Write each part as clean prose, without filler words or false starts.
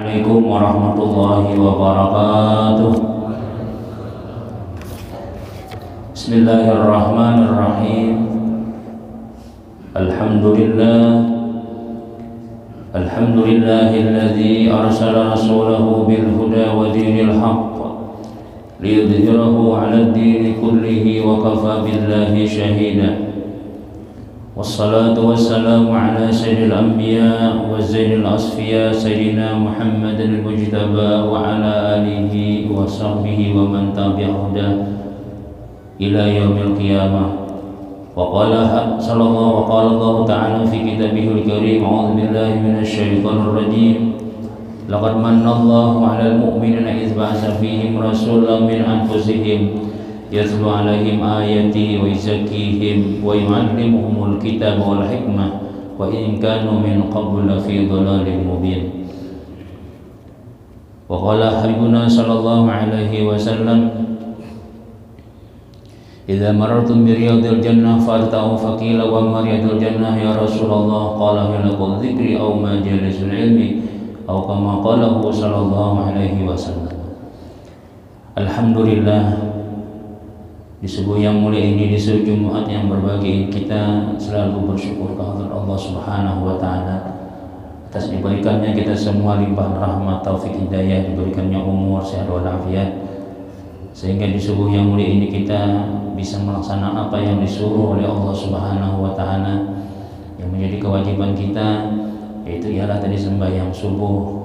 Assalamualaikum warahmatullahi wabarakatuh. Bismillahirrahmanirrahim. Alhamdulillahilladzi arsala rasulahu bil huda wa dinil haqq liyudhhirahu 'alad dini kullihi wa kafa billahi shahida. Wassalatu wassalamu ala sayyidil anbiya wa zainil asfiya sayyidina Muhammadin al-mujtaba wa ala alihi wa sahbihi wa man tabi'ahu ila yaumil qiyamah. Wa qala sallallahu wa qala Allah ta'ala fi kitabihil karim, a'udzu billahi minasy syaithanir rajim. Laqad manna Allahu 'alal mu'minina idz ba'atsa fihim rasulan min anfusihim yatlu 'alaihim ayatihi wa yuzakkihim wa yu'allimuhumul kitaba wal hikmah wa in kanu min qablu lafi dhalalin mubin. Wa qala habibuna sallallahu alaihi wasallam, idza marartum bi riyadil jannah farta'u faqila wa ma riyadil jannah ya Rasulullah, qala hilaqul dzikri aw majalisul ilmi aw kama qala sallallahu alaihi wasallam. Alhamdulillah, di subuh yang mulia ini, di subuh Jumat yang berbahagia, kita selalu bersyukur kehadirat Allah Subhanahu wa taala atas diberikannya kita semua limpahan rahmat, taufik, hidayah, diberikannya umur sehat walafiat, sehingga di subuh yang mulia ini kita bisa melaksanakan apa yang disuruh oleh Allah Subhanahu wa taala yang menjadi kewajiban kita, yaitu ialah tadi sembahyang subuh,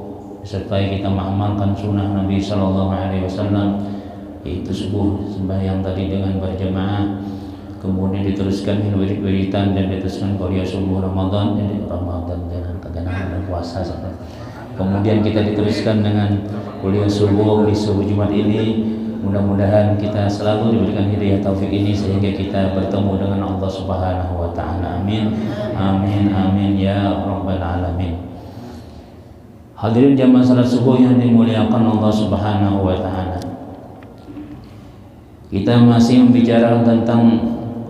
disertai kita mengamalkan sunnah Nabi sallallahu alaihi wasallam, yaitu subuh sembahyang tadi dengan berjamaah, kemudian diteruskan wirid-wiridan dan diteruskan kuliah subuh Ramadan dengan keganaan dan puasa, kemudian kita diteruskan dengan kuliah subuh di subuh Jumat ini. Mudah-mudahan kita selalu diberikan hidayah taufik ini sehingga kita bertemu dengan Allah Subhanahu wa taala. Amin amin amin ya rabbal alamin. Hadirin jamaah salat subuh yang dimuliakan Allah Subhanahu wa taala, kita masih membicarakan tentang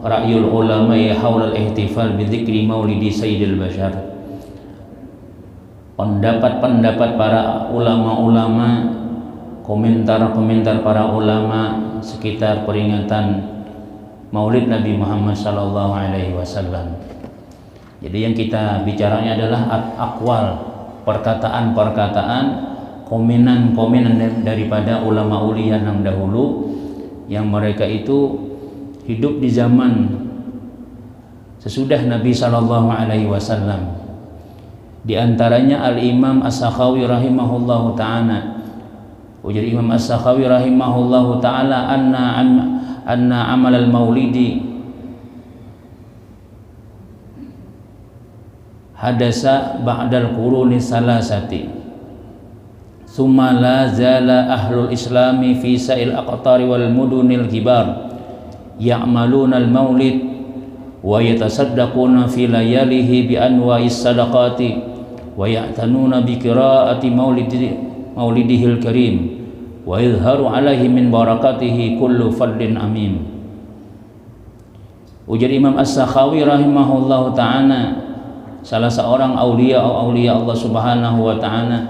ra'yul ulama haulal ihtifal bi dzikri maulidi sayyidil bashar. Pendapat-pendapat para ulama-ulama, komentar-komentar para ulama sekitar peringatan Maulid Nabi Muhammad sallallahu alaihi wasallam. Jadi yang kita bicaranya adalah aqwal, perkataan-perkataan, komenan-komenan daripada ulama uliya yang dahulu, yang mereka itu hidup di zaman sesudah Nabi sallallahu alaihi wasallam. Di antaranya Al-Imam As-Sakhawi rahimahullahu taala. Ujar Imam As-Sakhawi rahimahullahu taala anna amal al-maulidi hadasa ba'dal quruni salasati summa la zala ahlul islami fi sa'il aqtari wal mudunil kibar ya'maluna al-maulid wa yatasaddaquna fi layalihi bi anwa'is sadaqati wa ya'tanuna bi qira'ati maulidihil karim wa yadhharu alaihi min barakatihi kullu fardin amim. Ujar Imam As-Sakhawi rahimahullahu ta'ala, salah seorang aulia Allah Subhanahu wa ta'ala,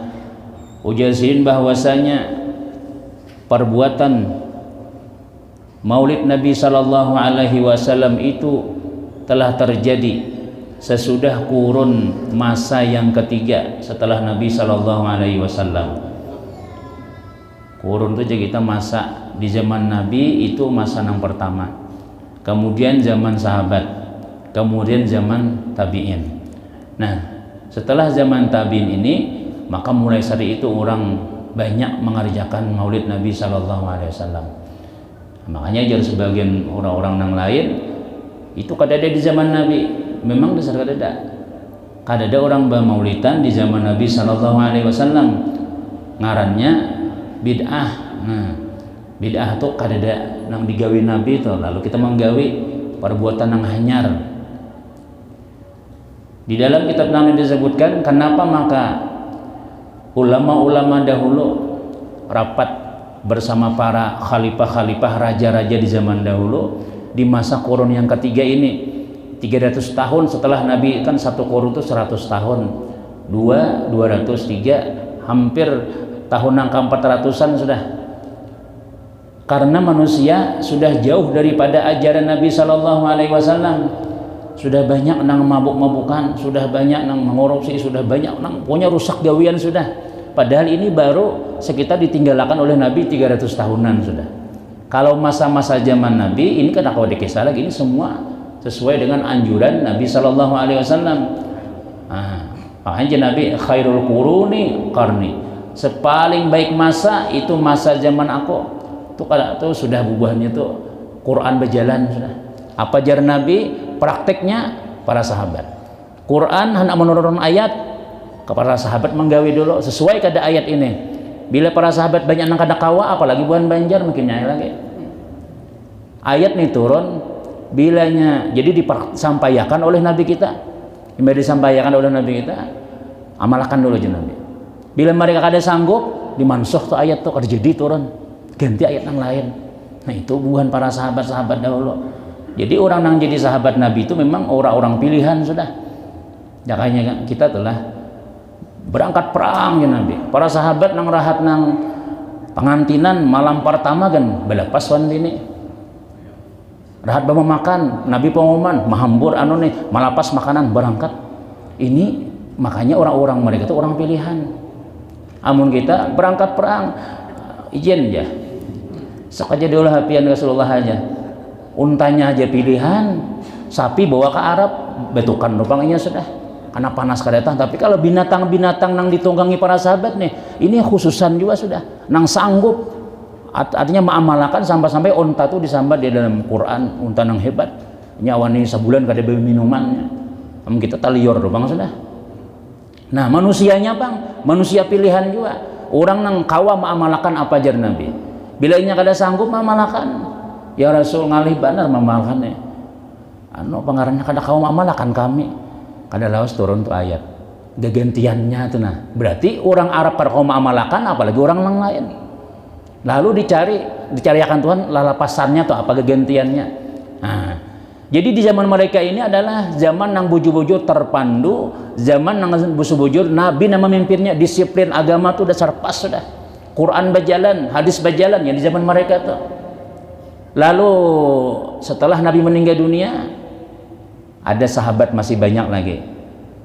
ujarin bahwasanya perbuatan Maulid Nabi sallallahu alaihi wasallam itu telah terjadi sesudah kurun masa yang ketiga setelah Nabi sallallahu alaihi wasallam. Kurun itu kita masa di zaman Nabi itu masa yang pertama, kemudian zaman sahabat, kemudian zaman tabi'in. Nah, setelah zaman tabi'in ini, maka mulai saat itu orang banyak mengerjakan Maulid Nabi sallallahu alaihi wasallam. Makanya jadi sebagian orang-orang yang lain itu kadada di zaman Nabi, memang dasar kadada orang bermaulidan di zaman Nabi sallallahu alaihi wasallam, ngarannya bid'ah. Nah, bid'ah itu kadada nang digawi Nabi itu, lalu kita menggawi perbuatan yang hanyar. Di dalam kitab yang disebutkan kenapa maka ulama-ulama dahulu rapat bersama para khalifah-khalifah, raja-raja di zaman dahulu di masa kurun yang ketiga ini, 300 tahun setelah Nabi, kan satu kurun itu 100 tahun, 200, 3 hampir tahun angka 400-an sudah. Karena manusia sudah jauh daripada ajaran Nabi Shallallahu Alaihi Wasallam. Sudah banyak nang mabuk-mabukan, sudah banyak nang mengorupsi, sudah banyak nang punya rusak gawian sudah. Padahal ini baru sekitar ditinggalkan oleh Nabi 300 tahunan sudah. Kalau masa-masa zaman Nabi ini kan kalau dikisah lagi ini semua sesuai dengan anjuran Nabi Shallallahu Alaihi Wasallam. Makanya Nabi khairul quruni qarni, sepaling baik masa itu masa zaman aku. Itu sudah bubuhannya tuh Quran berjalan sudah. Apa ajaran Nabi? Prakteknya para sahabat. Quran hendak menurunkan ayat kepada sahabat menggawe dulu sesuai kada ayat ini. Bila para sahabat banyak nang kada kawa, apalagi buan banjar mungkin nyai lagi. Ayat nih turun bilanya jadi disampaikan oleh Nabi kita. Bila disampaikan oleh Nabi kita, amalkan dulu aja Nabi. Bila mereka kada sanggup, dimansuh tuh ayat tuh kada jadi turun. Ganti ayat yang lain. Nah itu bukan para sahabat-sahabat dahulu. Jadi orang yang jadi sahabat Nabi itu memang orang-orang pilihan sudah. Makanya kita telah berangkat perang ya Nabi. Para sahabat nang rahat nang pengantinan malam pertama kan belepas wan ini. Rahat bawa makan, Nabi pengumuman mahambur anu nih malapas makanan berangkat. Ini makanya orang-orang mereka itu orang pilihan. Amun kita berangkat perang izin ya. Sakaja diolah hapian Rasulullah aja. Untanya aja pilihan, sapi bawa ke Arab, betukan lubangnya sudah. Karena panas kadang. Tapi kalau binatang-binatang nang ditunggangi para sahabat nih, ini khususan juga sudah. Nang sanggup, artinya mengamalkan sampai-sampai unta tuh disambat di dalam Quran, unta nang hebat. Nyawani sebulan kada beli minumannya. Namun kita talior lubang sudah. Nah manusianya bang, manusia pilihan juga. Orang nang kawa mengamalkan apa ajar Nabi. Bila ini kada sanggup mengamalkan. Ya Rasul ngalih benar mamalkannya. Anu pengarangnya kada kau mamalakan kami. Kada lawas turun tuh ayat. Gegantiannya tuh nah. Berarti orang Arab pada kau mamalakan apalagi orang yang lain. Lalu dicari akan Tuhan lalapasannya tuh apa gegantiannya. Nah, jadi di zaman mereka ini adalah zaman yang bujur-bujur terpandu, zaman yang bujur-bujur Nabi yang memimpinnya, disiplin agama tuh dasar pas sudah. Quran berjalan, hadis berjalan ya di zaman mereka tuh. Lalu setelah Nabi meninggal dunia ada sahabat masih banyak lagi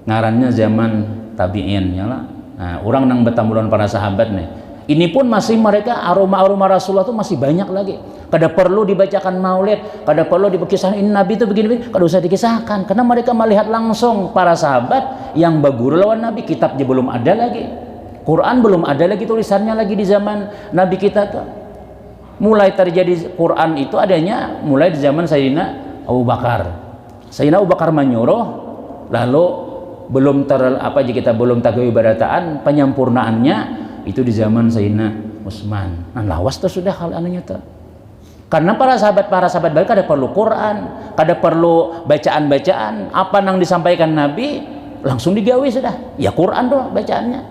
ngarannya zaman tabi'in ya lah. Nah, orang nang betambulan para sahabat nih ini pun masih mereka aroma-aroma Rasulullah itu masih banyak lagi. Kada perlu dibacakan maulid, kada perlu dikisahkan ini Nabi itu begini-begini, kada usah dikisahkan karena mereka melihat langsung para sahabat yang berguru lawan Nabi. Kitabnya belum ada lagi, Quran belum ada lagi tulisannya lagi di zaman Nabi kita tuh. Mulai terjadi Quran itu adanya mulai di zaman Sayyidina Abu Bakar. Sayyidina Abu Bakar menyuruh, lalu belum kita belum tagawi barataan penyempurnaannya itu di zaman Sayyidina Utsman. Nah lawas tuh sudah hal anunya tuh. Karena para sahabat baik kada perlu Quran, kada perlu bacaan-bacaan, apa yang disampaikan Nabi langsung digawi sudah. Ya Quran doh bacaannya.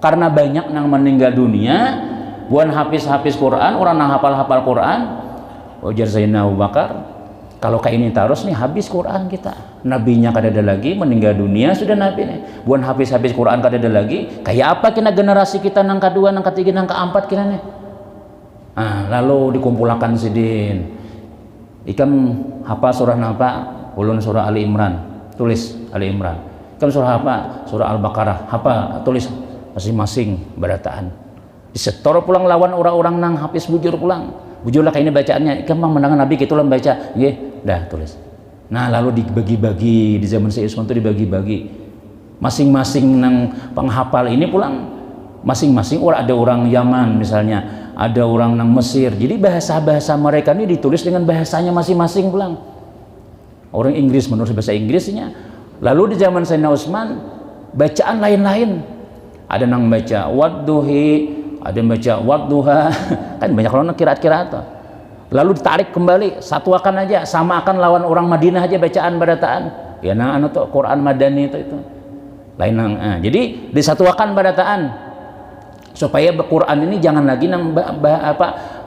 Karena banyak yang meninggal dunia buan hafiz Quran, orang yang hafal Quran. Ujar Sayyidina Abu Bakar, kalau kayak ini terus nih habis Quran kita. Nabinya kada ada lagi, meninggal dunia sudah Nabi nih. Buan hafiz Quran kada ada lagi. Kayak apa kena generasi kita nang kedua, nang ketiga, nang keempat kira nih. Nah, lalu dikumpulkan sidin. Ikam hafal surah apa? Ulun surah Ali Imran. Tulis Ali Imran. Ikam surah apa? Surah Al-Baqarah. Apa? Tulis masing-masing berataan. Disetor pulang lawan orang-orang nang hafiz bujur pulang. Bujurlah kayak ini bacaannya. Ikan mang menangan Nabi gitu lah baca. Nggih, dah tulis. Nah, lalu dibagi-bagi di zaman Sayyid Usman itu dibagi-bagi. Masing-masing nang penghafal ini pulang. Masing-masing ada orang Yaman misalnya, ada orang nang Mesir. Jadi bahasa-bahasa mereka ini ditulis dengan bahasanya masing-masing pulang. Orang Inggris menurut bahasa Inggrisnya. Lalu di zaman Sayyidina Utsman bacaan lain-lain. Ada nang baca wadduhi, ada yang baca wadduha, kan banyak orang kiraat-kiraat. Lalu ditarik kembali, satuakan aja, samakan lawan orang Madinah aja bacaan barataan. Ya nang anu tuh Quran Madani itu. Lain nang jadi disatuakan barataan. Supaya Quran ini jangan lagi nang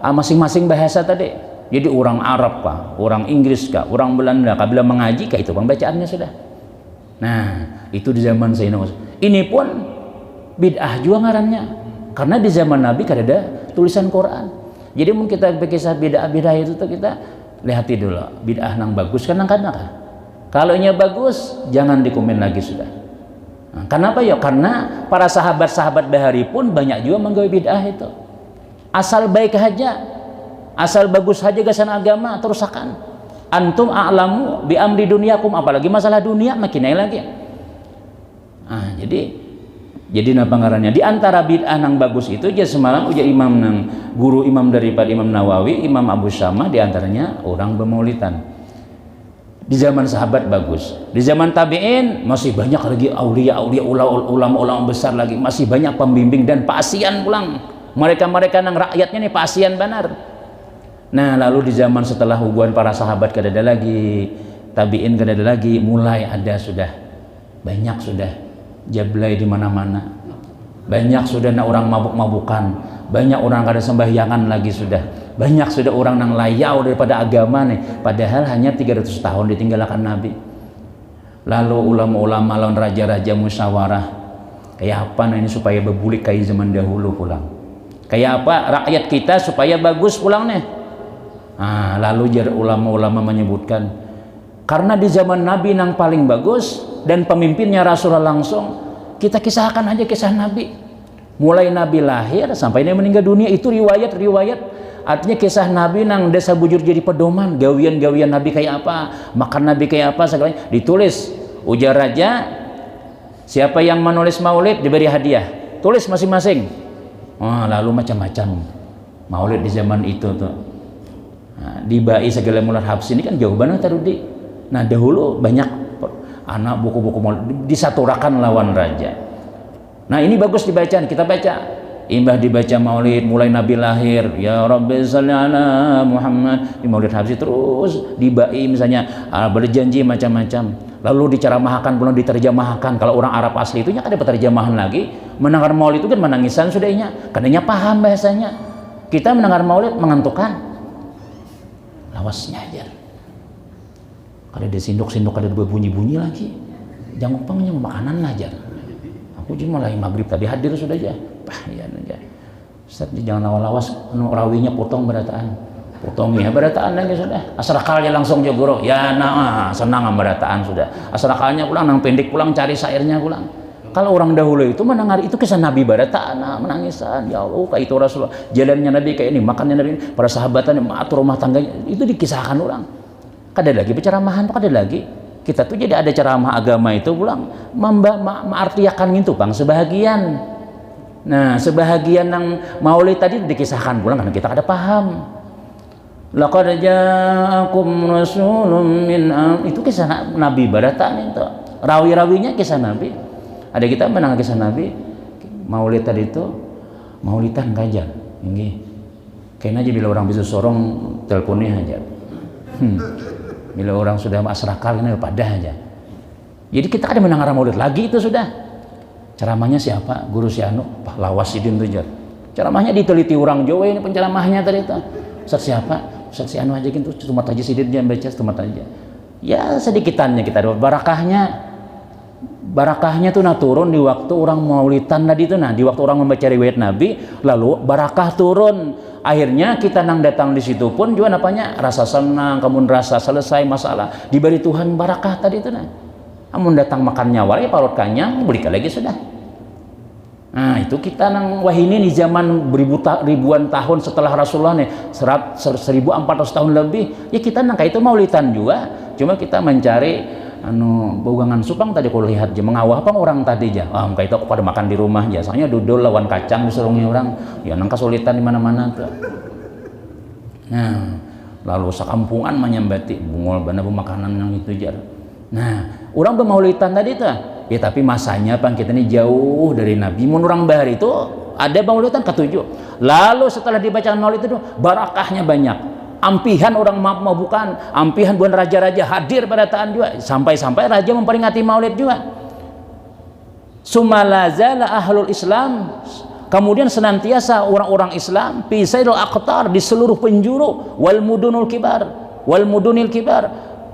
masing-masing bahasa tadi. Jadi orang Arab kah, orang Inggris kah, orang Belanda kah bila mengaji kah itu bang bacaannya sudah. Nah, itu di zaman Sayyidina Utsman. Ini pun bid'ah juga ngarannya. Karena di zaman Nabi kan ada tulisan Quran. Jadi mun kita kisah bid'ah itu tuh kita lihat dulu bid'ah nang bagus kan nang kana. Kalau nya bagus jangan dikomen lagi sudah. Nah, kenapa ya? Karena para sahabat-sahabat bahari pun banyak juga menggawe bid'ah itu. Asal baik aja, asal bagus saja gasan agama terusakan. Antum a'lamu bi amri dunyakum, apalagi masalah dunia makin lagi. Nah, jadi napa ngarannya? Di antara bid'ah nang bagus itu aja semalam ujar imam nang guru imam daripada Imam Nawawi, Imam Abu Syamah, di antaranya orang bermaulidan. Di zaman sahabat bagus, di zaman tabi'in masih banyak lagi aulia-aulia, ulama-ulama besar lagi, masih banyak pembimbing dan pasian pulang. Mereka-mereka nang rakyatnya nih pasian benar. Nah, lalu di zaman setelah hubungan para sahabat kada ada lagi, tabi'in kada ada lagi, mulai ada sudah banyak sudah jablay di mana-mana. Banyak sudah na orang mabuk-mabukan, banyak orang kada sembahyangan lagi sudah. Banyak sudah orang nang layau daripada agama nih, padahal hanya 300 tahun ditinggalkan Nabi. Lalu ulama-ulama lawan raja-raja musyawarah, kayak apa nah ini supaya berbulik kayak zaman dahulu pulang. Kayak apa rakyat kita supaya bagus pulang nih. Nah, lalu ulama-ulama menyebutkan, karena di zaman Nabi nang paling bagus dan pemimpinnya Rasulullah langsung, kita kisahkan aja kisah Nabi. Mulai Nabi lahir sampai dia meninggal dunia, itu riwayat. Artinya kisah Nabi nang desa bujur jadi pedoman, gawian-gawian Nabi kayak apa, makan Nabi kayak apa, segalanya ditulis. Ujar raja, siapa yang menulis maulid diberi hadiah, tulis masing-masing. Lalu macam-macam maulid di zaman itu tuh. Nah, di Bai segala mulai Habsi ini kan jauh banget tadi. Nah, dahulu banyak anak buku-buku maulid disaturakan lawan raja. Nah, ini bagus dibacaan, kita baca. Imbah dibaca maulid mulai Nabi lahir, ya Rabbi sholli ala Muhammad, di maulid Habsi terus dibai misalnya berjanji macam-macam, lalu diceramahkan belum diterjemahkan. Kalau orang Arab asli itu ada penerjemahan lagi. Mendengar maulid itu kan menangisan sudahnya, karena paham bahasanya. Kita mendengar maulid mengantukkan, lawasnya aja. Kada disinduk-sinduk, kada berbunyi-bunyi lagi. Jangan pangnya makanan aja. Aku cuma mulai maghrib tadi hadir sudah aja. Ya aja. Ustaz jangan lawas rawinya potong berataan. Potongnya berataan lagi sudah. Asrakalnya langsung aja guru. Ya senang berataan sudah. Asrakalnya pulang nang pendek pulang cari syairnya pulang. Kalau orang dahulu itu mendengar itu kisah Nabi berataan, menangisan. Ya Allah, kayak itu Rasulullah. Jalannya Nabi kayak ini, makannya Nabi, para sahabatan mengatur rumah tangganya, itu dikisahkan orang. Kada lagi berceramahan, kada lagi. Kita tuh jadi ada ceramah agama itu pulang mengartiakan gitu bang sebahagian. Nah sebahagian yang maulid tadi dikisahkan pulang karena kita ada paham. Laqad ja'akum rasulun min itu kisah Nabi barataan itu. Rawi-rawinya kisah Nabi. Ada kita menang kisah Nabi. Maulid tadi itu maulidan kajar. Ini kayaknya aja bila orang bisa sorong teleponnya aja. Bila orang sudah masrakal ini pada aja. Jadi kita ada mendengar maulid lagi itu sudah. Ceramahnya siapa? Guru si Anu, Pak Lawas Sidin tuh. Ceramahnya diteliti orang Jawa ini penceramahnya tadi itu. Ustaz siapa? Ustaz si Anu aja gitu, cuma aja Sidin dia baca cuma aja. Ya sedikitannya kita ada barakahnya tuh turun di waktu orang maulidan tadi itu. Nah, di waktu orang membaca riwayat Nabi, lalu barakah turun. Akhirnya kita nang datang di situ pun juga napanya rasa senang, kemudian rasa selesai masalah diberi Tuhan barakah tadi itu. Nah, namun datang makan nyawa ya parut kanyang belikan lagi sudah. Nah itu kita nang wah ini di zaman ribuan tahun setelah Rasulullah nih 1400 tahun lebih ya kita nang kayak itu maulidan juga. Cuma kita mencari bugangan supang tadi kalau lihat aja mengawah apa orang tadi aja kayak itu aku pada makan di rumah aja soalnya dudul lawan kacang diserungi orang ya nang kesulitan di mana-mana tuh. Nah lalu sakampungan menyambati bungol bana makanan yang itu jar. Nah orang bermaulidan tadi tuh ya tapi masanya pan kita ini jauh dari Nabi. Mun orang bahar itu ada maulidan ketujuh. Lalu setelah dibacakan maulid itu barakahnya banyak. Ampihan orang mau bukan ampihan bukan raja-raja hadir pada taan juga sampai-sampai raja memperingati maulid juga. Sumalazala ahlul Islam, kemudian senantiasa orang-orang Islam pisaidul aqtar di seluruh penjuru wal mudunil kibar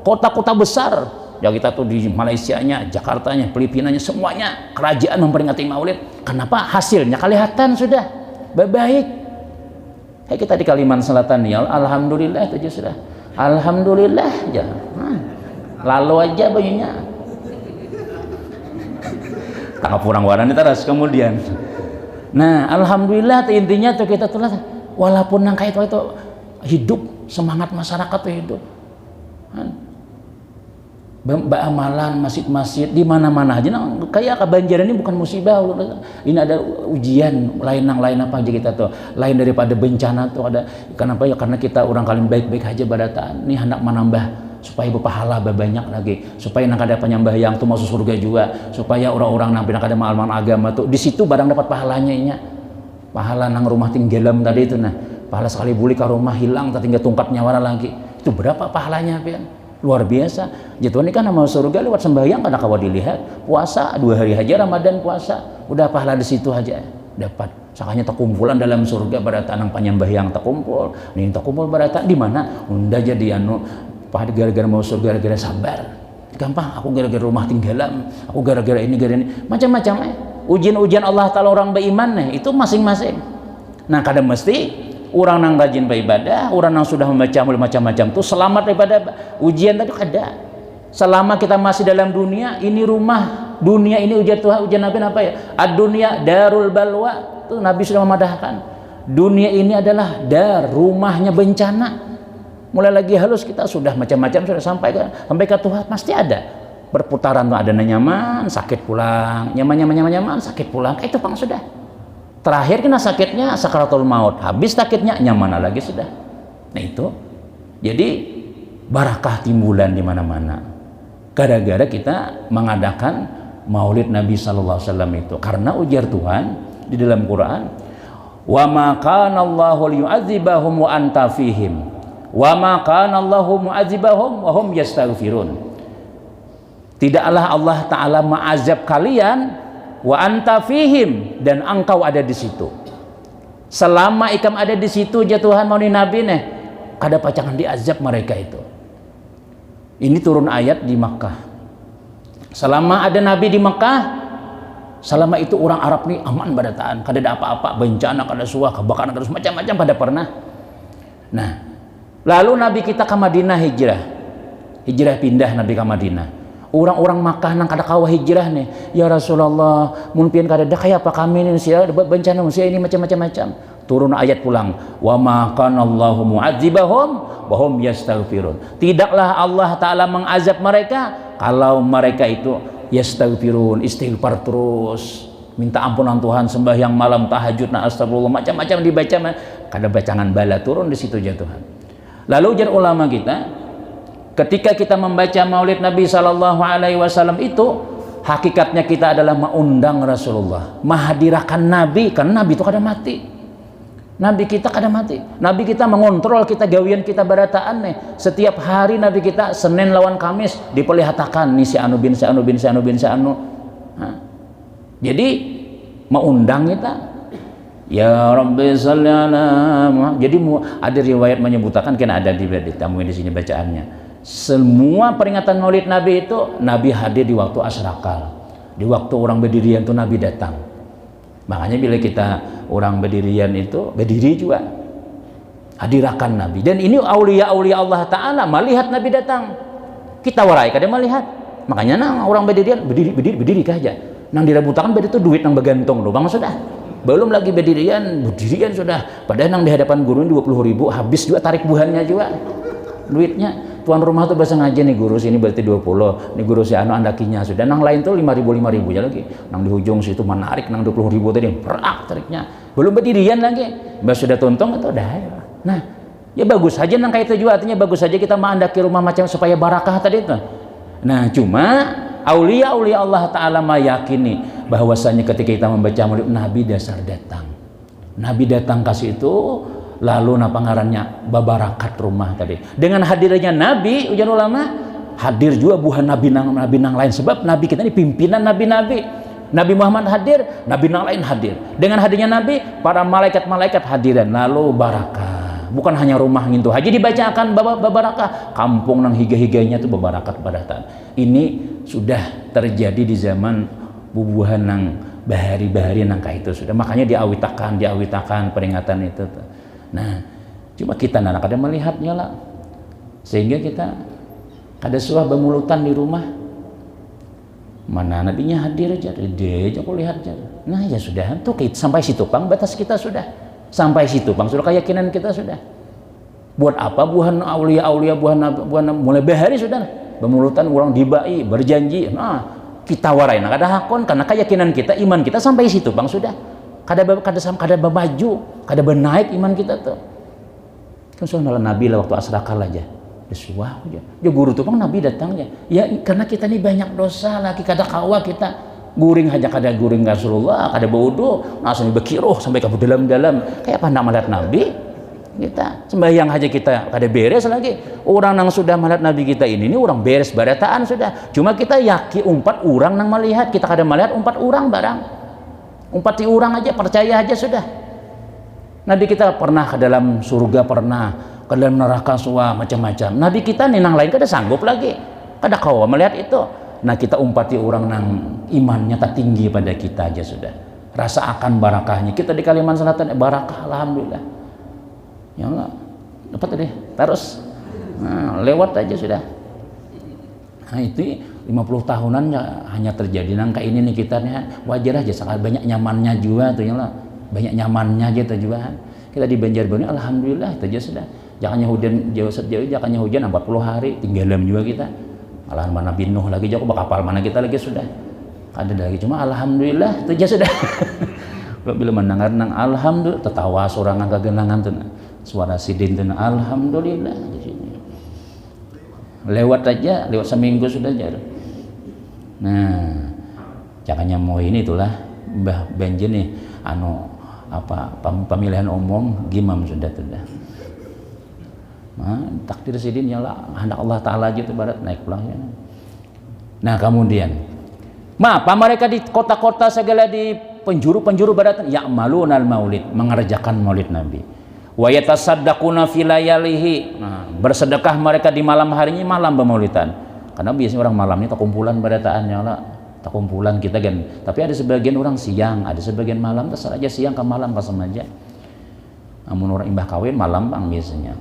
kota-kota besar Ya kita tuh di Malaysianya, Jakartanya, Filipinanya, semuanya kerajaan memperingati Maulid. Kenapa? Hasilnya kelihatan sudah baik. Kita di Kalimantan Selatan ya, alhamdulillah itu sudah. Alhamdulillah aja. Lalu aja bajunya. Tak purang warna terus kemudian. Nah, alhamdulillah tuh intinya tuh kita tuh walaupun nang kayak itu hidup, semangat masyarakat tuh hidup. Amalan masjid-masjid di mana-mana aja kayak kebanjiran ini bukan musibah, ini ada ujian lain apa aja kita tuh lain daripada bencana tuh ada. Kenapa ya? Karena kita orang kalian baik-baik aja badataan ini hendak menambah supaya berpahala banyak lagi, supaya nak ada penyembah yang tuh masuk surga juga, supaya orang-orang nak ada amal agama tuh di situ barang dapat pahalanya inya. Pahala nang rumah tinggalam tadi itu, nah pahala sekali buli ke rumah hilang tinggal tungkat nyawara lagi, itu berapa pahalanya pian? Luar biasa. Jatuh ini kan nama surga lewat sembahyang karena kawa dilihat, puasa 2 hari aja Ramadan puasa, udah pahala di situ aja dapat. Sakanya terkumpulan dalam surga pada tanang penyembah yang terkumpul, nih terkumpul pada di mana? Unda jadi anu gara-gara mau surga gara-gara sabar. Gampang, aku gara-gara rumah tinggalan, aku gara-gara ini macam-macam ujian-ujian Allah Ta'ala orang beriman nih, itu masing-masing. Nah kadang mesti orang yang rajin beribadah, orang yang sudah membaca macam-macam tuh selamat daripada ujian tadi ada. Selama kita masih dalam dunia, ini rumah dunia ini ujian Tuhan, ujian Nabi apa ya? Ad-dunya darul balwa. Tuh Nabi sudah memadahkan. Dunia ini adalah rumahnya bencana. Mulai lagi halus kita sudah macam-macam sudah sampai ke Tuhan pasti ada. Perputaran tuh ada nyaman, sakit pulang, nyaman, sakit pulang. Itu pang sudah. Terakhir kena sakitnya sakaratul maut, habis sakitnya nyaman lagi sudah. Nah itu jadi barakah timbulan di mana-mana gara-gara kita mengadakan maulid Nabi sallallahu alaihi wasallam itu, karena ujar Tuhan di dalam Quran, wa ma kana Allahu liyu'adzibahum wa anta fihim wa ma kana Allahu mu'adzibahum wa hum yastaghfirun. Tidaklah Allah Ta'ala mengazab kalian wa anta fihim, dan engkau ada di situ. Selama ikam ada di situ Tuhan mau Nabi nih kada pacangan diazab mereka itu. Ini turun ayat di Makkah. Selama ada Nabi di Makkah, selama itu orang Arab nih aman badataan, kada ada apa-apa, bencana kada suah, kebakaran kada macam-macam pada pernah. Nah, lalu Nabi kita ke Madinah hijrah pindah Nabi ke Madinah. Orang-orang Makkah nang kada kawah hijrah nih, ya Rasulullah mun pian kada ada kayak apa kami ini sia bencana sia ini macam-macam. Turun ayat pulang, wa ma kana Allahu mu'adzibahum wa hum yastaghfirun. Tidaklah Allah Ta'ala mengazab mereka kalau mereka itu yastaghfirun, istighfar terus, minta ampunan Tuhan, sembahyang malam, tahajud, astagfirullah, macam-macam dibaca, kada bacangan bala turun di situ ya Tuhan. Lalu ujar ulama kita, ketika kita membaca maulid Nabi Sallallahu Alaihi Wasallam itu hakikatnya kita adalah mengundang Rasulullah, menghadirkan Nabi, karena Nabi itu kada mati. Nabi kita kada mati. Nabi kita mengontrol kita gawian kita barataan nih. Setiap hari Nabi kita Senin lawan Kamis diperlihatkan nih si anu bin si anu bin si anu bin si anu. Jadi mengundang kita. Ya Rabbi salli ala Muhammad. Jadi ada riwayat menyebutkan kena ada ditamuin di sini bacaannya. Semua peringatan Maulid Nabi itu Nabi hadir di waktu asrakal, di waktu orang berdirian itu Nabi datang. Makanya bila kita orang berdirian itu berdiri juga hadirakan Nabi. Dan ini aulia-aulia Allah Ta'ala melihat Nabi datang, kita warai kada melihat. Makanya nang orang berdirian berdiri aja nang dirabutakan beda itu duit nang begantung loh bang sudah. Belum lagi berdirian sudah, padahal nang di hadapan guru 20.000 habis juga tarik buhannya juga duitnya. Tuan rumah tuh bahasa ngaji nih guru sini berarti 20, nih guru si anu andakinya sudah, nang lain tuh 5.000 ya lagi, nang di ujung situ menarik nang 20.000 tadi perak tariknya, belum berdirian lagi, bahas sudah tuntung itu dah. Nah ya bagus saja nang kayak itu juga, artinya bagus saja kita mengandaki rumah macam supaya barakah tadi itu. Nah cuma aulia-aulia Allah Ta'ala meyakini bahwasanya ketika kita membaca maulid Nabi dasar datang, Nabi datang kasih itu. Lalu napa ngarannya babarakat rumah tadi. Dengan hadirnya Nabi, ujar ulama, hadir juga buhan nabi nang lain, sebab Nabi kita ini pimpinan nabi-nabi. Nabi Muhammad hadir, nabi nang lain hadir. Dengan hadirnya Nabi, para malaikat-malaikat hadiran, lalu barakah bukan hanya rumah ngintu haji dibacakan babarakah, kampung nang higa-higanya tuh babarakat badatan. Ini sudah terjadi di zaman bubuhan nang bahari-bahari nang itu sudah, makanya diawitakan peringatan itu tuh. Nah cuma kita nana kada melihatnya lah, sehingga kita kada suah bemulutan di rumah, mana nabinya hadir aja dia aja aku lihat aja. Nah ya sudah tuh sampai situ pang batas kita sudah, sampai situ pang sudah keyakinan kita sudah. Buat apa buhan aulia buhan mulai bahari sudah bemulutan ulang dibai berjanji, nah kita warai nak ada hakon karena keyakinan kita, iman kita sampai situ bang sudah, kada maju, kada bernaik iman kita tuh. Kan soalnya Nabi lah waktu asrakal aja desuah aja ya guru tuh bang Nabi datangnya ya karena kita ini banyak dosa lagi, kada kawa kita guring aja kada guring Rasulullah, kada baudo langsung bekiroh sampai ke dalam-dalam kayak apa nak melihat Nabi. Kita sembahyang aja kita kada beres lagi, orang yang sudah melihat Nabi kita ini orang beres barataan sudah, cuma kita yakin umpat orang yang melihat, kita kada melihat umpat orang barang, umpati orang aja percaya aja sudah. Nabi kita pernah ke dalam surga, pernah ke dalam neraka suah macam-macam, Nabi kita nih nang lain kada sanggup lagi, kada kawa melihat itu. Nah kita umpati orang nang imannya tak tinggi pada kita aja sudah, rasa akan barakahnya kita di Kalimantan Selatan barakah alhamdulillah. Ya Allah, dapat deh, terus lewat aja sudah. Nah itu 50 tahunan ya, hanya terjadi nangka ini nih kita nih wajar aja, sangat banyak nyamannya juga tuh ya Allah, banyak nyamannya aja tuh juga. Kita di Banjarbaru alhamdulillah itu aja sudah. Jangannya hujan jauh, jangannya hujan 40 hari tinggalan juga kita. Malahan mana binuh lagi jauh bakapal mana kita lagi sudah. Ada lagi cuma alhamdulillah itu aja sudah. Bila mendengar nang alhamdulillah tertawa sorangan kagenangan tuh. Suara sidin tuh alhamdulillah di sini. Lewat aja, lewat seminggu sudah jar. Nah, jangannya mau ini itulah Mbah Benjen nih pemilihan umum gimam sudah. Nah, takdir sidin ya lah, hendak Allah Ta'ala aja tuh barat naik pulangnya. Nah kemudian apa mereka di kota-kota segala di penjuru-penjuru baratan ya'malunal maulid, mengerjakan maulid Nabi. Wa yatasaddaquna fi layalihi, bersedekah mereka di malam harinya, malam pemaulidan. Karena biasanya orang malam ini takumpulan barataannya lah, takumpulan kita kan. Tapi ada sebagian orang siang, ada sebagian malam, terserah aja siang ke malam kasem aja. Namun orang imbah kawin malam bang biasanya.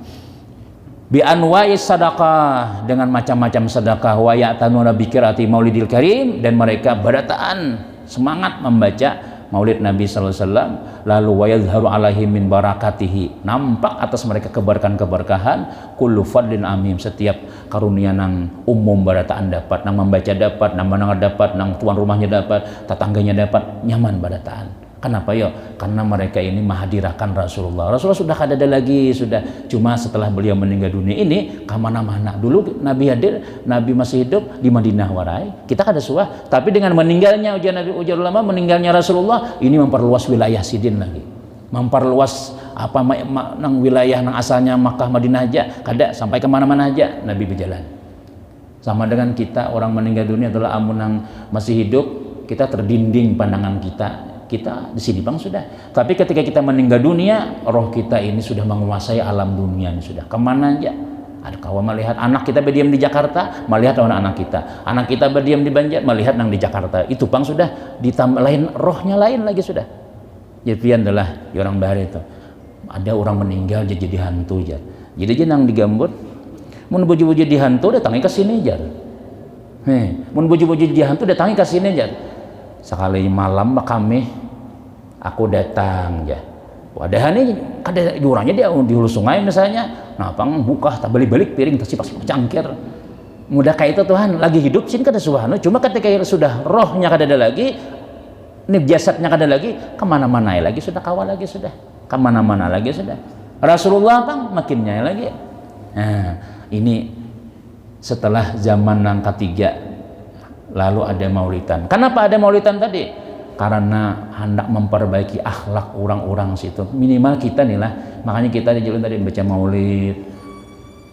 Bi anwa'i sadaqah, dengan macam-macam sedekah, wa ya'tanuna bi qiraati maulidil karim, dan mereka barataan semangat membaca Maulid Nabi sallallahu alaihi wasallam, lalu wa yadhharu alaihi min barakatihi, nampak atas mereka keberkahan kullu fadlin amim, setiap karunia nang umum barataan dapat, nang membaca dapat, nang mendengar dapat, nang tuan rumahnya dapat, tetangganya dapat, nyaman barataan. Kenapa ya? Karena mereka ini menghadirakan Rasulullah. Rasulullah sudah kada ada lagi, sudah cuma setelah beliau meninggal dunia ini kemana-mana. Dulu Nabi hadir, Nabi masih hidup di Madinah warai, kita kada suah. Tapi dengan meninggalnya ujar ulama, meninggalnya Rasulullah ini memperluas wilayah sidin lagi, memperluas nang wilayah nang asalnya Makkah Madinah aja kada, sampai kemana-mana aja Nabi berjalan. Sama dengan kita, orang meninggal dunia adalah amun nang masih hidup, kita terdinding pandangan kita di sini bang sudah. Tapi ketika kita meninggal dunia, roh kita ini sudah menguasai alam dunia ini sudah. Kemana aja? Ada kawan melihat anak kita berdiam di Jakarta, melihat anak kita. Anak kita berdiam di Banjar, melihat nang di Jakarta. Itu bang sudah ditambah lain, rohnya lain lagi sudah. Jadi adalah orang bahari itu. Ada orang meninggal jadi hantu aja. Jadi aja nang digambut, mun bojo-bojo di hantu datangi ke sini aja. Mun bojo-bojo di hantu datangi ke sini aja. Sekali malam kami aku datang ya, wadah ini kada jurangnya dia di hulu sungai misalnya, nah pang buka tak balik-balik piring tak sipas cangkir mudah kayak itu Tuhan lagi hidup sini kada suahana, cuma ketika sudah rohnya kada ada lagi, nih jasadnya kada lagi, kemana-mana lagi sudah kawal lagi sudah, kemana-mana lagi sudah. Rasulullah pang makinnya lagi. Nah ini setelah zaman yang ketiga, lalu ada maulidan. Kenapa ada maulidan tadi? Karena hendak memperbaiki akhlak orang-orang situ. Minimal kita nih lah. Makanya kita di jalan tadi baca maulid,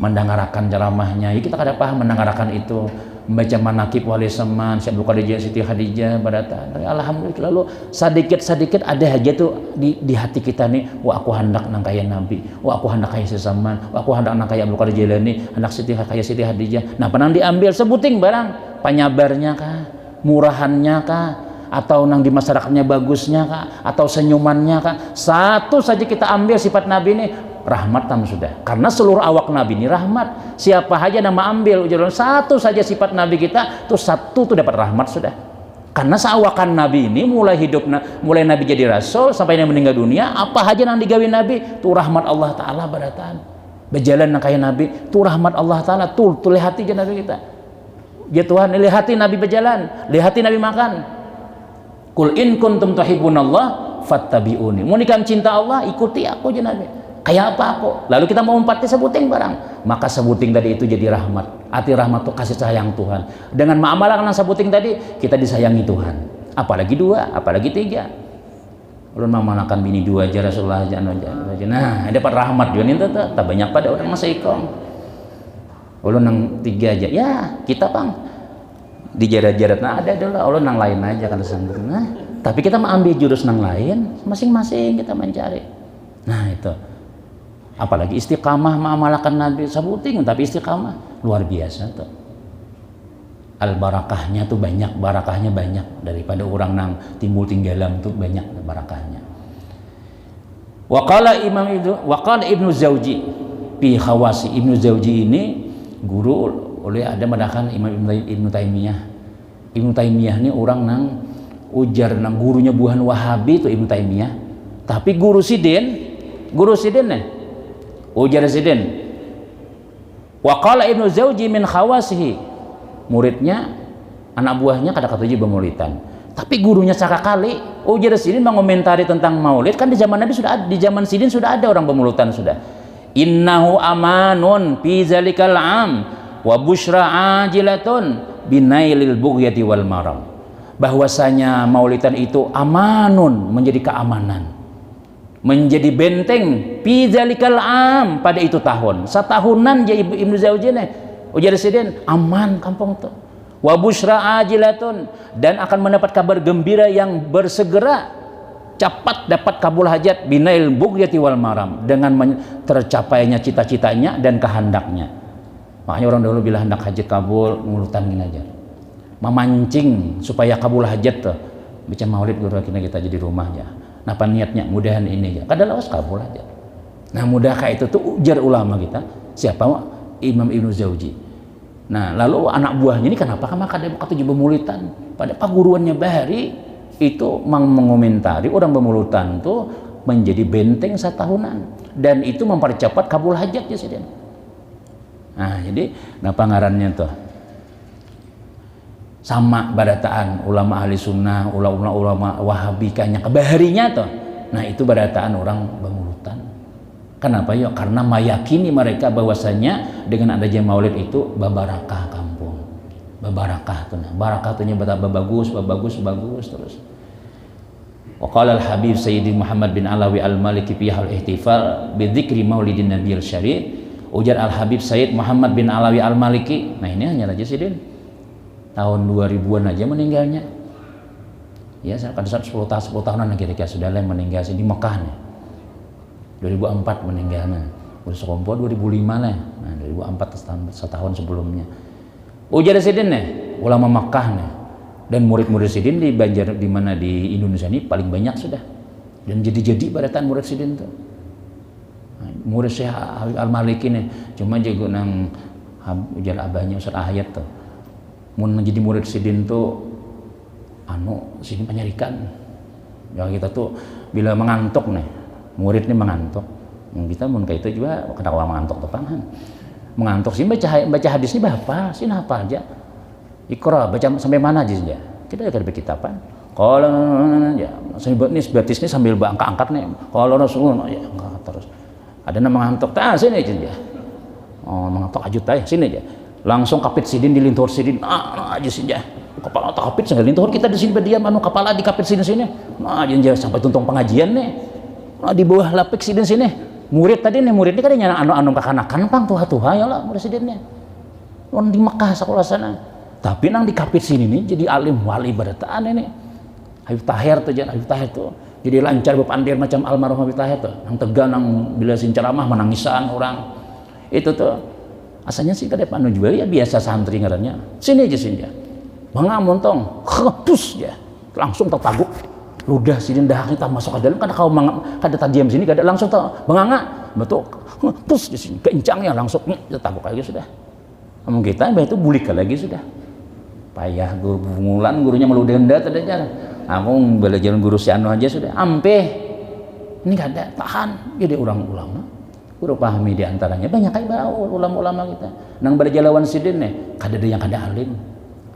mendengarkan ceramahnya. Ya kita kada paham mendengarkan itu. membaca manakib Wali Saman, Syekh Abdul Qadir, Siti Khadijah, Badatan. Alhamdulillah, lalu sedikit ada aja tuh di hati kita nih, wah aku hendak nang kaya Nabi, wah aku hendak kaya Saman, wah aku hendak nang kaya Abdul Qadir Jilani, hendak kaya Siti Khadijah. Nah, penang diambil sebuting barang, penyabarnya kah, murahannya kah, atau nang di masyarakatnya bagusnya kah, atau senyumannya kah. Satu saja kita ambil sifat Nabi ini, rahmat tam sudah, karena seluruh awak Nabi ini rahmat. Siapa aja nama ambil ujaran satu saja sifat Nabi kita tuh, satu tuh dapat rahmat sudah. Karena seawakan Nabi ini mulai hidup, mulai Nabi jadi rasul sampai dia meninggal dunia, apa aja yang digawi Nabi tuh rahmat Allah Ta'ala. Baratan berjalan nang kayak Nabi tuh rahmat Allah Ta'ala. Tuh lihati aja Nabi kita ya Tuhan, lihati Nabi berjalan, lihati Nabi makan. Kul in kuntum tuhibbunallah fattabi'uni, mau nikam cinta Allah ikuti aku aja Nabi. Kayak apa aku? Lalu kita mau empati sebuting barang, maka sebuting tadi itu jadi rahmat. Arti rahmat itu kasih sayang Tuhan. Dengan mengamalkan sebuting tadi, kita disayangi Tuhan. Apalagi dua, apalagi tiga. Ulun mengamalkan bini dua aja Rasulullah aja. Nah, dapat rahmat juga nih, tak banyak pada orang masa ikong. Ulun nang tiga aja, ya kita pang di jarat-jarat. Nah ada dulu, ulun nang lain aja kan sanggup. Nah, tapi kita mau ambil jurus nang lain, masing-masing kita mencari. Nah itu. Apalagi istiqamah mengamalkan Nabi sebuting, tapi istiqamah luar biasa tuh. Al barakahnya tuh banyak, barakahnya banyak daripada orang nang timbul tinggalan tuh banyak barakahnya. Waqala Ibnu Zawji fi khawasi. Ibnu Zawji ini guru oleh ada madakan Imam Ibnu Taimiyah. Ibnu Taimiyah ini orang nang ujar nang gurunya buhan Wahabi itu Ibnu Taimiyah. Tapi guru sidin nih ujar sidin. Wa qala Ibnu Zawji min khawasihi, muridnya anak buahnya kata-kata bemulitan, tapi gurunya sakakali ujar sidin mengomentari tentang maulid. Kan di zaman Nabi sudah ada, di zaman sidin sudah ada orang pemulutan sudah. Innahu amanun fi zalikal am wa busyra ajilatun binailil bughyati wal maram. Bahwasanya maulidan itu amanun, menjadi keamanan, menjadi benteng fi zalikal am, pada itu tahun setahunan ya Ibnu Zawji nih ujar sidin aman kampung tuh. Wa busyra ajilatun, dan akan mendapat kabar gembira yang bersegera, cepat dapat kabul hajat, binail bughyati wal maram, dengan tercapainya cita-citanya dan kehendaknya. Makanya orang dulu bila hendak hajat kabul ngulutan gini aja, memancing supaya kabul hajat tuh baca maulid guru kita jadi rumah aja. Apa niatnya? Mudahan ini aja. Kadang lawas kabul aja. Nah, mudah kayak itu tuh ujar ulama kita. Siapa? Imam Ibnu Zawji. Nah, lalu anak buahnya ini kenapa maka dia kata bemulitan? Pada paguruannya Bahari itu mengomentari orang bemulitan tuh menjadi benteng setahunan, dan itu mempercepat kabul hajat ya sidin. Nah, jadi napa ngarannya tuh? Sama badataan ulama ahli sunnah, ulama wahabi kayaknya kebaharinya tuh. Nah itu badataan orang bemulutan. Kenapa ya? Karena meyakini mereka bahwasanya dengan adanya maulid itu babarakah kampung, babarakah tuh. Nah, barakah tuhnya bagus terus. Waqala al Habib Sayyidi Muhammad bin Alawi al Maliki fi al ihtifal bi dzikri maulidin Nabiyil Syarif. Ujar al Habib Sayyid Muhammad bin Alawi al Maliki. Nah ini hanya aja sidin. Tahun 2000-an aja meninggalnya. Ya, pada saat 10 tahunan kira-kira sudah lah meninggal di Mekah nih. 2004 meninggalnya. Udah sekompo 2005 lah. Nah, 2004 setahun sebelumnya. Ujar sidin nih, ulama Mekah nih. Dan murid-murid sidin di Banjar di mana di Indonesia ini paling banyak sudah. Dan jadi badatan murid sidin tuh. Nah, murid Syekh Al-Maliki nih, cuma jago nang ujar abahnya Ustaz Ahayat tuh. Mun menjadi murid sidin tuh sidin penyarikan ya, kita tuh bila mengantuk nih murid nih mengantuk kita mun kayak itu juga kena mengantuk tuh kan mengantuk sih baca hadis ini apa sih apa aja ikra baca sampai mana aja saja kita ada kitaban kalau ya batis ini sambil angkat nih kalau Rasulullah ya angkat terus ada yang mengantuk sini aja mengantuk ajut aja sini aja langsung kapit sidin dilintur sidin aja sih ya kepala tak kapit sangat lintur kita di sini berdiam kepala di kapit sini aja sampai tuntung pengajian nih di bawah lapik sidin sini murid tadi nih murid ini kan anu kakanakan pang tuha ya lah murid sidinnya di Mekah sekolah sana Tapi nang di kapit sini nih jadi alim wali barataan ini. Habib Tahir tuh jadi lancar bepandir macam almarhum Habib Tahir tuh. Nang tegang nang bila sin ceramah menangisan orang. Itu tuh asalnya sih kada panu juga ya biasa santri ngarannya. Sini aja sini ya. Bangamun tong, khepus ya. Langsung tertaguk. Ludah sini dah kita masuk ke dalam kada kau kada tajam sini kada langsung tuh banganga. Betul. Pus di sini kencangnya langsung tertaguk lagi sudah. Namun kita itu bulik lagi sudah. Payah guru pengulan gurunya meludenda tadi jar. Aku belajar guru si anu aja sudah. Ampe ini gak ada tahan jadi orang ulama. Guru pahami di antaranya banyak kayak ulama-ulama kita. Nang belajar lawan sidin nih, kada ada yang kada alim.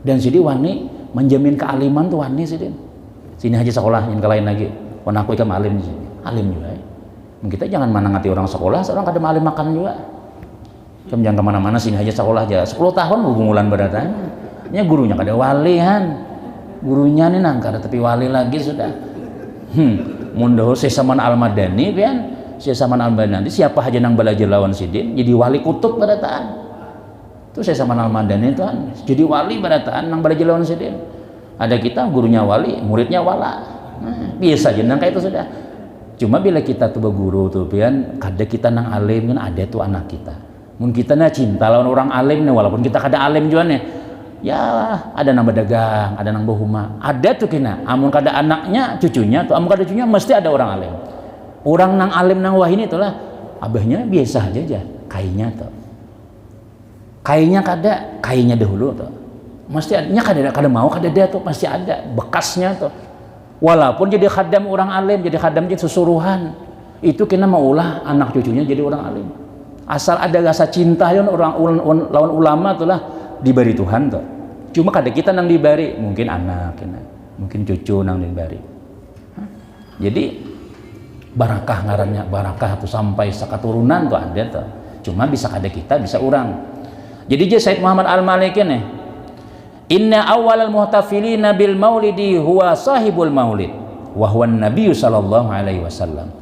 Dan sidi wani menjamin kealiman tuh wani sidin. Sini aja sekolah yang lain lagi. Wan aku ikam alim di sini. Alim juga. Kita jangan menangati orang sekolah, seorang kada alim makan juga. Kamu jangan kemana-mana, sini aja sekolah aja. 10 tahun hubungan beratanya. Nya gurunya kada walihan, gurunya nih nang kada tapi wali lagi sudah. Mundoh Sesaman Al-Madani pian, Sesaman Al-Madani siapa aja nang belajar lawan sidin jadi wali kutub barataan. Itu Sesaman Al-Madani itu kan jadi wali barataan nang belajar lawan sidin. Ada kita gurunya wali, muridnya wala. Biasa aja nang kayak itu sudah. Cuma bila kita tuh berguru tuh pian, kada kita nang alim kan ada tuh anak kita. Mun kita na cinta lawan orang alim nih walaupun kita kada alim juga nih. Ya ada nang berdagang, ada nang berhuma, ada tuh kena. Amun kada anaknya, cucunya tuh, amun kada cucunya mesti ada orang alim. Orang nang alim nang wahini itulah abahnya biasa aja, kainya tuh. Kainya kada, kainya dahulu tuh. Mesti adanya kada mau kada ada tuh, pasti ada bekasnya tuh. Walaupun jadi khadam orang alim, jadi khadam jadi susuruhan, itu kena maulah anak cucunya jadi orang alim. Asal ada rasa cinta yon orang lawan ulama itulah diberi Tuhan tuh. Cuma kada kita nang dibari, mungkin anak, mungkin cucu nang dibari. Jadi barakah ngarannya, barakah tuh sampai sakaturunan tuh ada tuh. Cuma bisa kada kita, bisa orang. Jadi je Said Muhammad Al-Maliki nih. Inna awalal muhtafilina bil maulidi huwa sahibul maulid wa huwa an-nabiy sallallahu alaihi wasallam.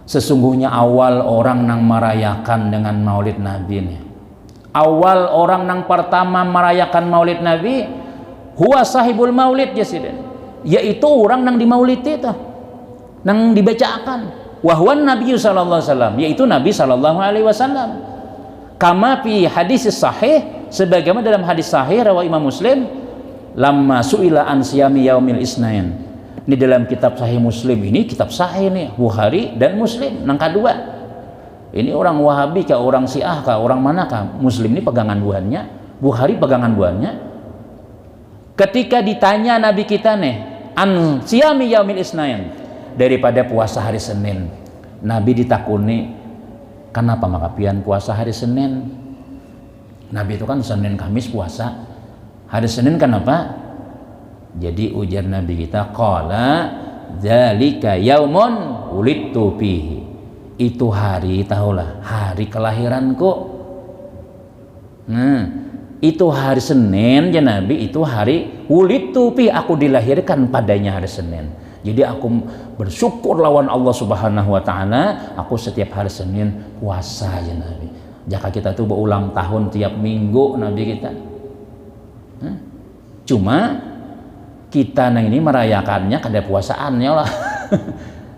Sesungguhnya awal orang nang merayakan dengan maulid Nabi nih. Awal orang nang pertama merayakan maulid Nabi huwa sahibul maulid jasidin, yaitu orang nang di maulid itu nang dibacakan wa huwa Nabi sallallahu alaihi wasallam, yaitu Nabi sallallahu alaihi wasallam. Kama fi hadis sahih, sebagaimana dalam hadis sahih rawi Imam Muslim, lamma suila an siyami yaumil isnain. Ini dalam kitab sahih Muslim, ini kitab sahih nih Bukhari dan Muslim nang kedua. Ini orang Wahabi kah, orang Syiah kah, orang mana kah? Muslim ini pegangan buahnya, Bukhari pegangan buahnya. Ketika ditanya Nabi kita nih, an siyami yaumil isnain, daripada puasa hari Senin, Nabi ditakuni, kenapa maka pian puasa hari Senin? Nabi itu kan Senin Kamis puasa, hari Senin kenapa? Jadi ujar Nabi kita, qala dzalika yaumun wulidtu fihi. Itu hari, tahulah, hari kelahiranku. Nah, itu hari Senin ya Nabi, itu hari wulidtu fihi, aku dilahirkan padanya hari Senin. Jadi aku bersyukur lawan Allah Subhanahu wa taala, aku setiap hari Senin puasa ya Nabi. Jika kita tuh berulang tahun tiap minggu Nabi kita. Cuma kita nah ini merayakannya kada puasaannya lah.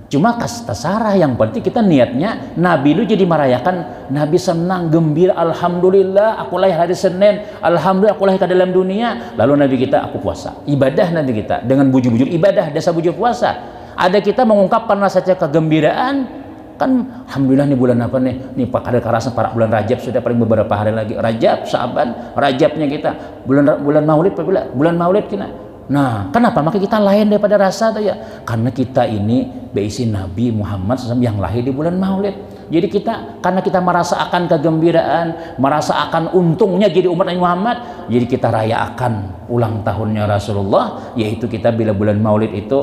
Cuma terserah, yang penting kita niatnya Nabi itu jadi merayakan, Nabi senang gembira, alhamdulillah aku lahir hari Senin, alhamdulillah aku lahir ke dalam dunia. Lalu Nabi kita aku puasa, ibadah Nabi kita dengan bujur-bujur ibadah, dasar bujur puasa. Ada kita mengungkapkan rasa kegembiraan, kan alhamdulillah nih bulan apa nih Pak ada karasan para bulan Rajab sudah paling beberapa hari lagi, Rajab, Syaban, Rajabnya kita bulan Maulid, bulan Maulid kita. Nah, kenapa? Maka kita lain daripada rasa tuh ya. Karena kita ini beisi Nabi Muhammad SAW yang lahir di bulan Maulid. Jadi kita, karena kita merasa akan kegembiraan, merasa akan untungnya jadi umat Nabi Muhammad, jadi kita rayakan ulang tahunnya Rasulullah, yaitu kita bila bulan Maulid itu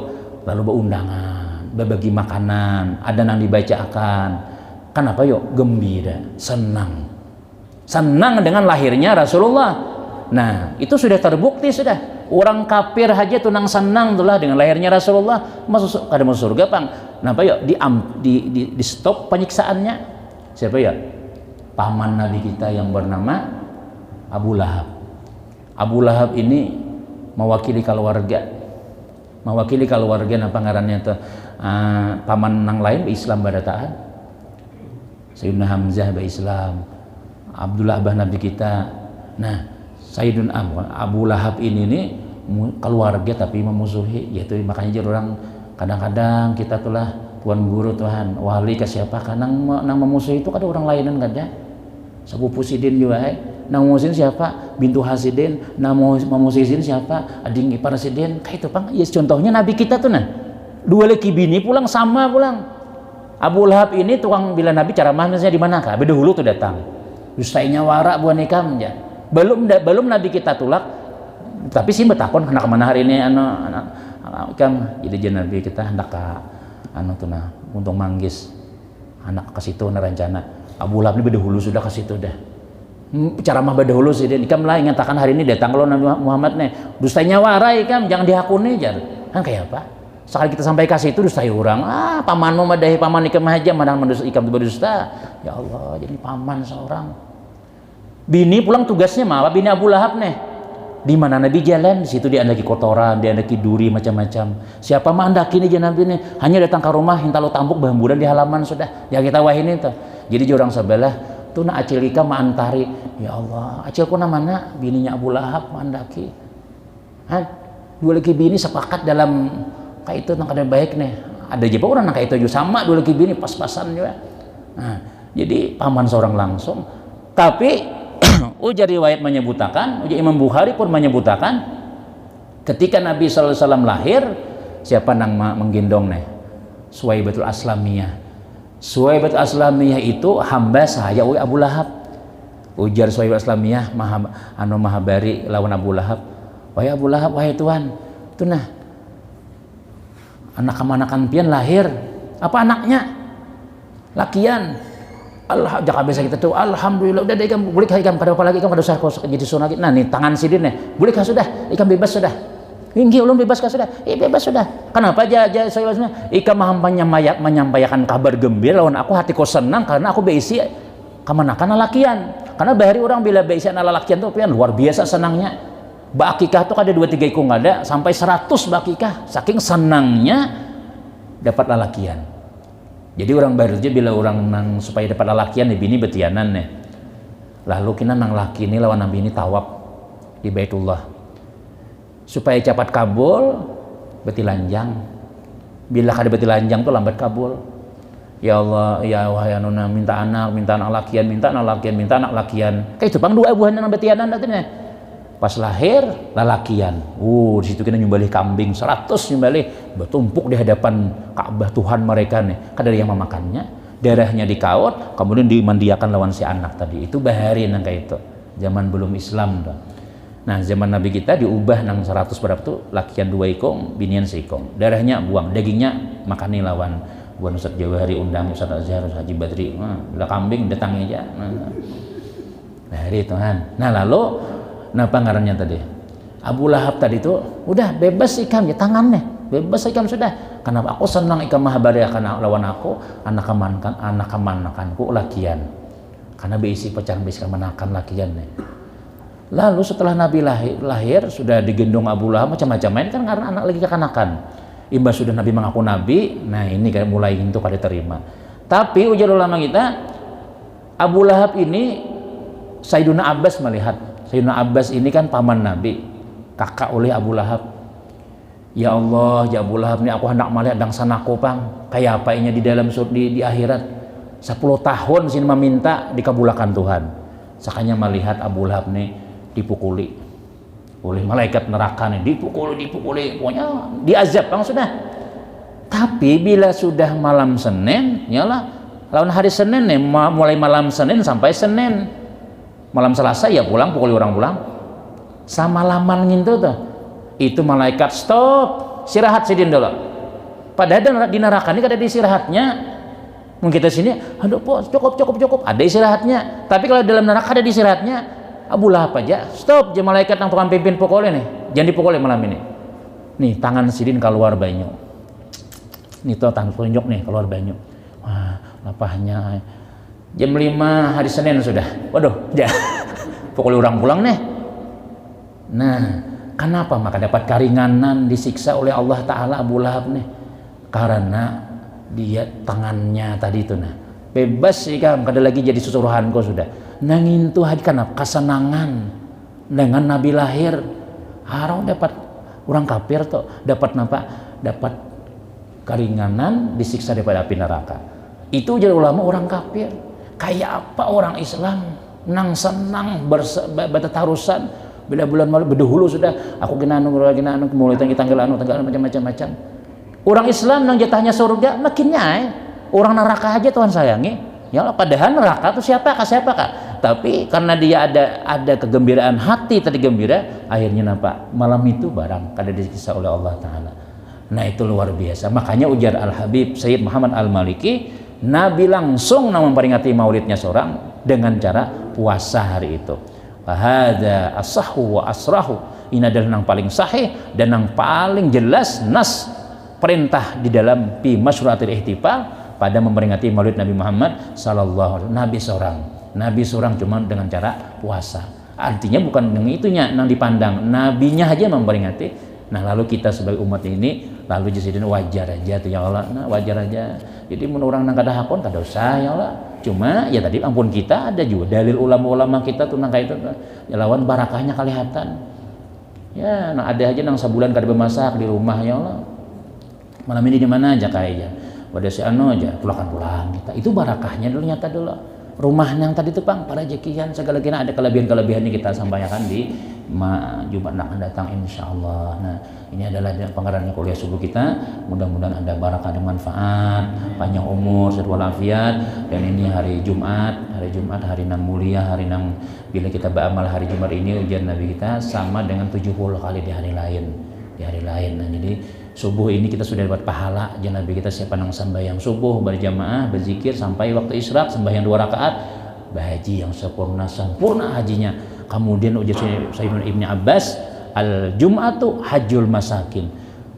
lalu berundangan, berbagi makanan, ada yang dibacakan. Kenapa yuk? Gembira, senang. Senang dengan lahirnya Rasulullah. Nah, itu sudah terbukti sudah. Orang kafir aja tuh nang senang tuh lah dengan lahirnya Rasulullah, masuk kada masuk surga pang. Napa ya di stop penyiksaannya. Siapa ya? Paman Nabi kita yang bernama Abu Lahab. Abu Lahab ini mewakili keluarga napa ngarannya tuh paman nang lain Islam badataan. Sayyidina Hamzah Islam, Abdullah abah Nabi kita. Nah, Sayyidun Abu Lahab ini nih keluarga tapi memusuhi, yaitu makanya jadi orang kadang-kadang kita tulah tuan guru Tuhan wali ke siapa nang memusuhi itu kada orang lainan kada sepupu sidin juga nang memusuhin siapa bintu hasidin nang memusuhin siapa ading ipar sidin kayak itu pang ya contohnya Nabi kita tuh nah dua laki bini pulang sama pulang. Abu Lahab ini tukang bila Nabi ceramahnya di mana kah? Beda hulu tuh datang. Dustainya warak buat nikam ya. Belum Nabi kita tulak. Tapi sih betakon hendak kemana hari ini anak ikam jadi Nabi kita hendak ke tuh nah untung manggis anak ke situ na rencana. Abu Lahab ini beda hulu sudah ke situ dah. Ceramah beda hulu sih dia. Ikam lah ingatakan hari ini datang lo Nabi Muhammad nih. Dustainya warak ikam jangan dihakuni jar. Kan kayak apa? Sekali kita sampai kasih itu dusta orang pamanmu madahi paman ikam aja madang ikam berdusta ya Allah jadi paman seorang bini pulang tugasnya mah bini Abu Lahab nih di mana Nabi jalan di situ dia andaki kotoran dia andaki duri macam-macam siapa mah andaki nih Nabi nih hanya datang ke rumah hinta lo tambuk bahamburan di halaman sudah ya kita wahin itu jadi orang sebelah tuh na acilika mah antari ya Allah acilku mana bininya Abu Lahab mah andaki dua lagi bini sepakat dalam kayak itu nang kada baik nih ada aja orang nang kayak itu juga sama dua lagi bini pas-pasan juga nah jadi paman seorang langsung tapi ujar riwayat menyebutakan ujar Imam Bukhari pun menyebutakan ketika Nabi SAW lahir siapa nang menggendong nih Suwaibatul Aslamiyah itu hamba saya Abu Lahab ujar Suwaibatul Aslamiyah maha bari lawan Abu Lahab wahai Abu Lahab wahai Tuhan itu nah anak kemanakan pian lahir apa anaknya lakian Allah jangan biasa kita tuh alhamdulillah udah deh ikam boleh ikam kada apa lagi ikam kada usah jadi sunah nah nih tangan sidin nih boleh kah sudah ikam bebas sudah tinggi ulun bebas kah sudah bebas sudah kenapa aja saya ikam menyampaikan kabar gembira lawan aku hatiku senang karena aku beisi kemanakan lakian karena bahari orang bila beisi anak lakian tuh pian luar biasa senangnya bakikah tuh ada 2-3 ikung ada sampai 100 bakikah saking senangnya dapat lalakian jadi orang baru aja bila orang nang supaya dapat lalakian nih bini betianan nih lalu kita nang laki ini lawan nabi ini tawaf di Baitullah supaya cepat kabul betilanjang bila kada betilanjang tuh lambat kabul ya Allah ya wahai anuna minta anak lakian kayak itu pang 2 buah nang betianan datanya pas lahir lalakian di situ kita nyembelih kambing 100 nyembelih bertumpuk di hadapan Ka'bah Tuhan mereka nih kada ada yang memakannya darahnya dikaut kemudian dimandiakan lawan si anak tadi itu bahari nang kayak itu zaman belum Islam dah. Nah zaman Nabi kita diubah nang 100 berapa tuh lakian 2 ikong binian seikong darahnya buang dagingnya makani lawan buan Ustaz Jawahari undang Ustaz Azhar Haji Badri bila kambing datang aja bahari Tuhan nah lalu apa ngarannya tadi Abu Lahab tadi itu udah bebas ikam ya tangannya bebas ikam sudah karena aku senang ikam mahabari akan lawan aku anak kemanakanku lakian karena beisi pacaran beisi kemanakan lakian nih lalu setelah Nabi lahir sudah digendong Abu Lahab macam-macam main kan karena anak lagi kekanakan imbas sudah Nabi mengaku Nabi nah ini kan mulai itu kada terima tapi ujar ulama kita Abu Lahab ini Sayyiduna Abbas melihat Sayyidina Abbas ini kan paman Nabi kakak oleh Abu Lahab ya Allah ya Abu Lahab ini aku hendak melihat dang sanaku pang kayak apa ini di dalam di akhirat 10 tahun sini meminta dikabulkan Tuhan sakanya melihat Abu Lahab ini dipukuli oleh malaikat neraka nih dipukuli pokoknya diazab bang sudah tapi bila sudah malam Senin nyalah lawan hari Senin nih mulai malam Senin sampai Senin malam Selasa ya pulang pukul orang pulang sama laman gitu tuh itu malaikat stop istirahat sidin dulu padahal di neraka ini ada istirahatnya mungkin kita sini aduh po cukup ada istirahatnya tapi kalau dalam neraka ada istirahatnya Abu Lahab aja stop je malaikat yang tukang pimpin pukulnya nih jangan dipukul malam ini nih tangan sidin keluar banyu nih tuh tangan tunjuk nih keluar banyu wah lapahnya jam 5 hari Senin sudah waduh ya pukul orang pulang nih Nah, kenapa maka dapat keringanan disiksa oleh Allah Ta'ala Abu Lahab nih? Karena dia tangannya tadi itu nah bebas sih kan, kada lagi jadi susuruhan kau sudah. Nangin tuh karena kesenangan dengan Nabi lahir. Harau dapat orang kafir tuh dapat apa? Dapat keringanan disiksa daripada api neraka. Itu jadi ulama orang kafir. Kayak apa orang Islam nang senang bertatarusan bila bulan malu berdahulu sudah aku kena anu mulai tanggal macam-macam. Orang Islam nang jatahnya surga makinnya orang neraka aja Tuhan sayangi. Ya padahal neraka itu siapakah? Tapi karena dia ada kegembiraan hati tadi gembira, akhirnya nampak malam itu barang kada disiksa oleh Allah Ta'ala. Nah itu luar biasa. Makanya ujar Al-Habib Sayyid Muhammad Al-Maliki, Nabi langsung memperingati maulidnya seorang dengan cara puasa hari itu. Fahada asahhu wa asrahu. Ini adalah yang paling sahih dan yang paling jelas nas perintah di dalam fi masyru'atil ihtifal pada memperingati maulid Nabi Muhammad sallallahu alaihi wasallam. Nabi seorang cuma dengan cara puasa. Artinya bukan dengan itunya yang dipandang, nabinya aja memperingati. Nah lalu kita sebagai umat ini lalu jadi wajar aja tuh ya Allah. Nah wajar aja. Jadi menurut orang nang kada hakon kada usah ya Allah. Cuma ya tadi ampun kita ada juga dalil ulama-ulama kita tuh nang itu ya lawan barakahnya kelihatan. Ya nah ada aja nang sebulan kada bemasak di rumah ya Allah. Malam ini di mana aja kayaknya. Pada si aja pulang kita. Itu barakahnya dulu nyata dulu. Rumah yang tadi tuh Bang, para jekian segala kena ada kelebihan-kelebihannya kita sampaikan di Jumat yang akan datang insyaallah. Nah, ini adalah pengarahan kuliah subuh kita. Mudah-mudahan ada barakah dan manfaat, panjang umur, sehat walafiat. Dan ini hari Jumat hari nang mulia, hari nang bila kita beramal hari Jumat ini ujian Nabi kita sama dengan 70 kali di hari lain. Nah, jadi subuh ini kita sudah dapat pahala. Jangan Nabi kita siapa nang sembahyang subuh berjamaah berzikir sampai waktu isyraq sembahyang 2 rakaat bahaji yang sempurna hajinya. Kemudian ujar Sayyidina Ibnu Abbas al-jum'atu hajjul masakin.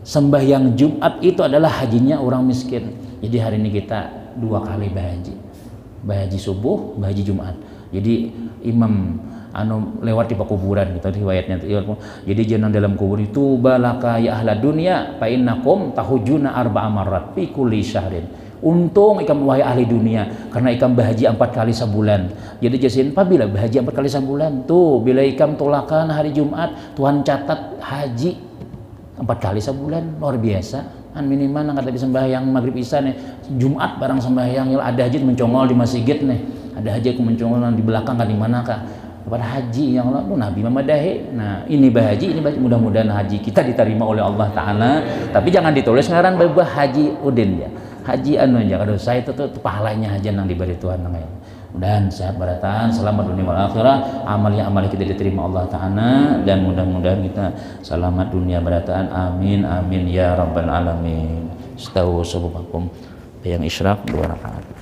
Sembahyang Jumat itu adalah hajinya orang miskin. Jadi hari ini kita 2 kali bahaji subuh, bahaji Jumat. Jadi imam lewat di kuburan gitu riwayatnya. Jadi jenang dalam kubur itu balaka ya ahla dunya fa innakum tahujuna arba'a marrat fi kulli syahrin. Untung ikam wahai ahli dunia karena ikam bahaji 4 kali sebulan. Jadi jasin apabila bahaji 4 kali sebulan tuh bila ikam tolakan hari Jumat Tuhan catat haji 4 kali sebulan luar biasa. Minimal nang kata sembahyang maghrib isya nih Jumat barang sembahyang ada haji mencongol di masjid nih. Ada haji mencongol di belakang kan di mana kah? Pada haji yang Allah Nabi memadahi. Nah ini bahaji, mudah-mudahan haji kita diterima oleh Allah Ta'ala. Tapi jangan ditulis ngaran bahwa haji udin ya, haji anu aja. Kalau saya itu tuh pahalanya aja yang diberi Tuhan. Mudah-mudahan sehat barataan, selamat dunia wal akhirah. Amal kita diterima Allah Ta'ala dan mudah-mudahan kita selamat dunia barataan. Amin ya rabbal alamin. Stawu subuhakum yang isyraq 2 rakaat.